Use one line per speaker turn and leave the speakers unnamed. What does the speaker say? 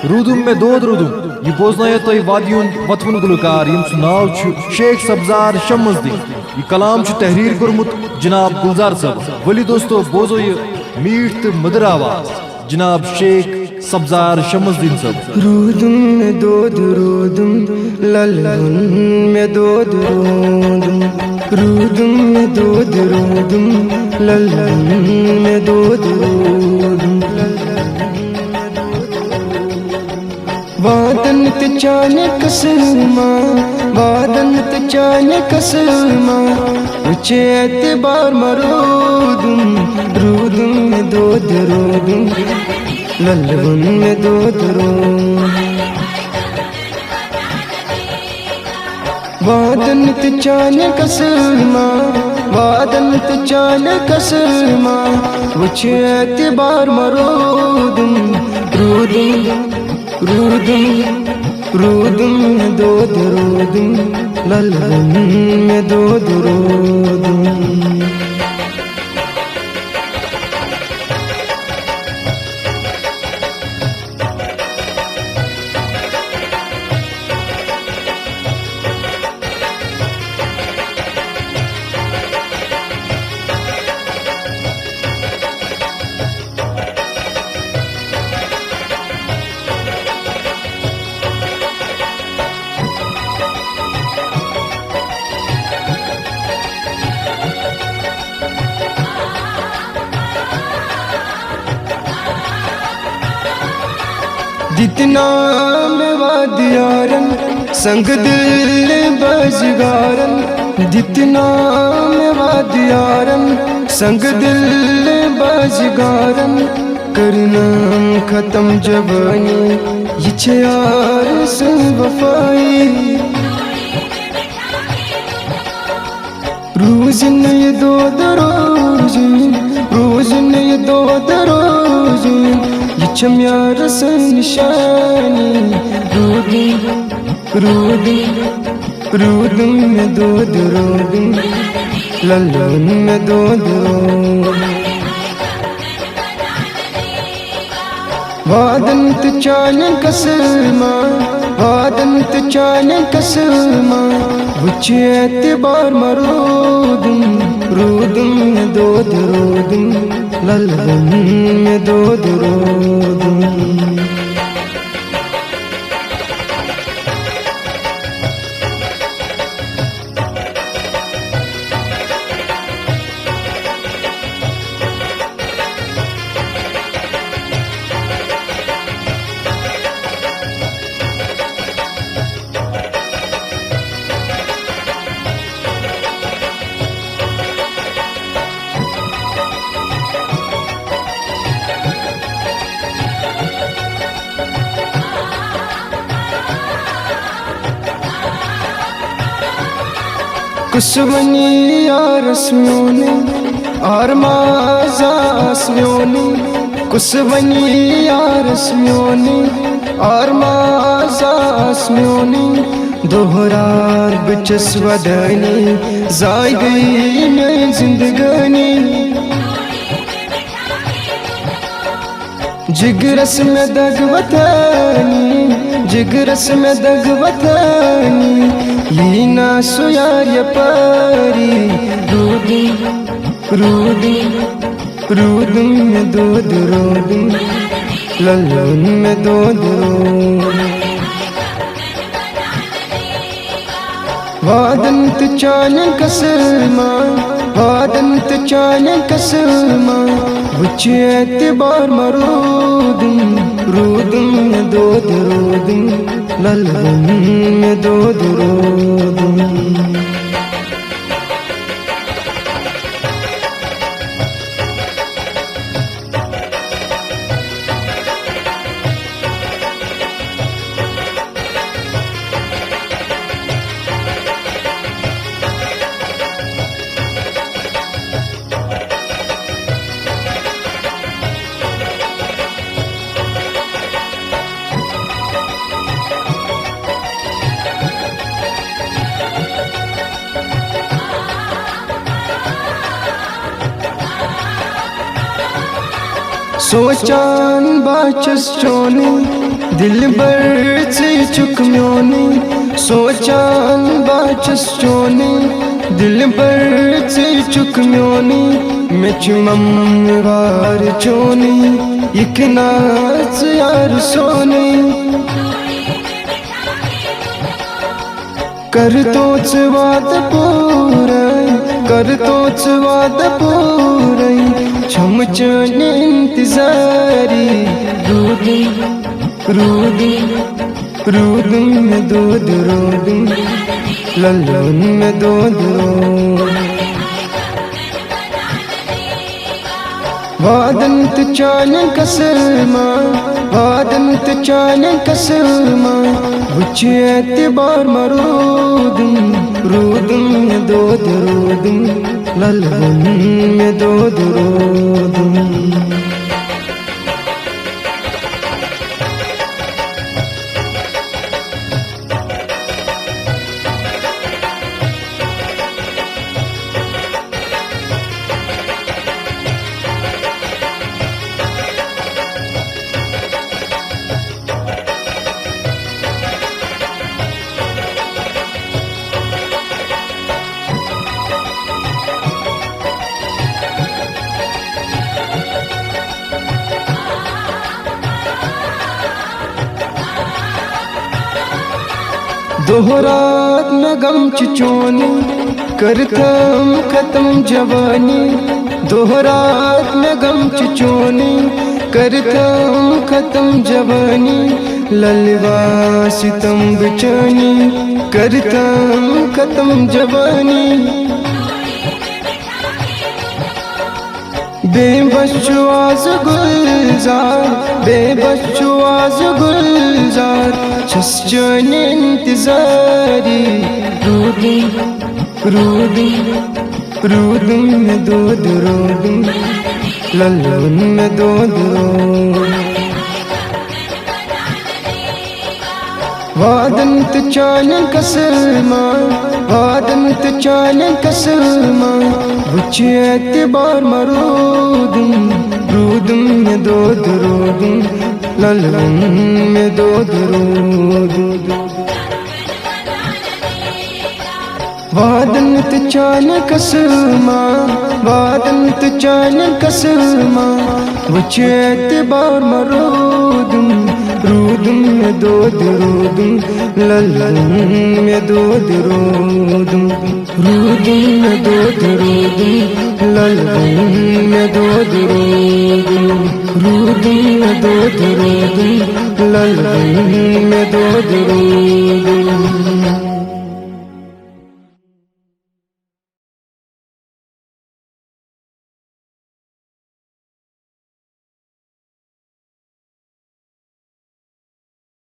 रूदुम में दोद रूदुम यह बोजनायो तो वादियुन वतवन गुलकार यम नाव शेख सब्जार शम्सदीन। यह कलाम तहरीर कोर्मुत जनाब गुलजार साहब। वली दोस्तों बोजो यह मीठ तो मधुर आवाज जनाब शेख सब्जार शम्सदीन साहब।
रूदुम में दोद रूदुम ललन में दोद रूदुम, रूदुम में दोद रूदुम ललन में दोद रूदुम। वादन चाने कसमा, वादन चाने कसमा, उचे एतबार मरूदुम, रूदुम में दोद रूदुम ललन में दोद रूदुम। वादन चाने कसमा, वादन चाने कसमा, उचे एतबार मरूदुम, रूदुम रूदुम रूदुम में दोद रूदुम ललन में दोद रूदुम। जितना में वादियारन संग दिल बजगारन, जितना में वादियारन संग दिल बजगारन। करना खत्म जवानी ये यार संग वफाई, रोज नए दो दरोज, रोज नए दो दरोज यम यार निशानी। रूदुम रूदुम रूदुम में दोद रूदुम ललन में दोद रूदुम। वादन चाने कसमा, वादन चाने कसमा, उचे एतबार मरूदुम, रूदुम में दोद रूदुम ललन में दोद रूदुम। कुसवनी आरस्म्योने आरमाजास्म्योने, कुसवनी आरस्म्योने आरमाजास्म्योने। दोहरार बिचस वदनी जाय गई मैं जिंदगानी, जिगरस में दगवतनी, जिगरस में दगवतनी ये ना सुयार ये पारी। रूदुम रूदुम रूदुम में दोद रूदुम ललन में दोद रूदुम। वादन चाने कसमा, वादन चाने कसमा, उचे एतबार मरूदुम, रूदुम में दोद रूदुम ललन में दोद रूदुम। सोचान बाचस चोने दिल बर से चुक म्योनी सोचान बाचस चोनी दिल बर से चुक म्योनी मेच ममवार चोनी इकनाच यार सोनी कर तोच वाद पूरई कर तोच वाद पूरई छमचन इंतजारी रूदुम में दूध रूदुम लल्लन में दूध वादंत चालन कसमा वादंत चालन कसमा वुच एतबार मरूदुम रूदुम में दूध रूदुम लल्लन में दूध रूदुम दोहरात में गम चिचोनी करतम खत्म जवानी दोहरात में गम चिचोनी करतम खत्म जवानी ललवा सितम बिचनी करतम खत्म जवानी बेबस गुलजार बेबस गुलजार छस्जन इंतजारी रूदुम में दूध रूदुम लल्लन में दूध वादंत चालन कसमा वादंत चालन कसमा वुच एतबार मरूदुम रूदुम में दूध रूदुम लल्लन में दूध रूदुम वादंत चालन कसमा वादंत चालन कसमा वुच एतबार मरूदुम रूदुम में दूध रूदुम लल्लन में दूध रूदुम रूदुम में दूध रूदुम लल्लन में दूध रूदुम रूदुम में दूध रूदुम लल्लन में दूध रूदुम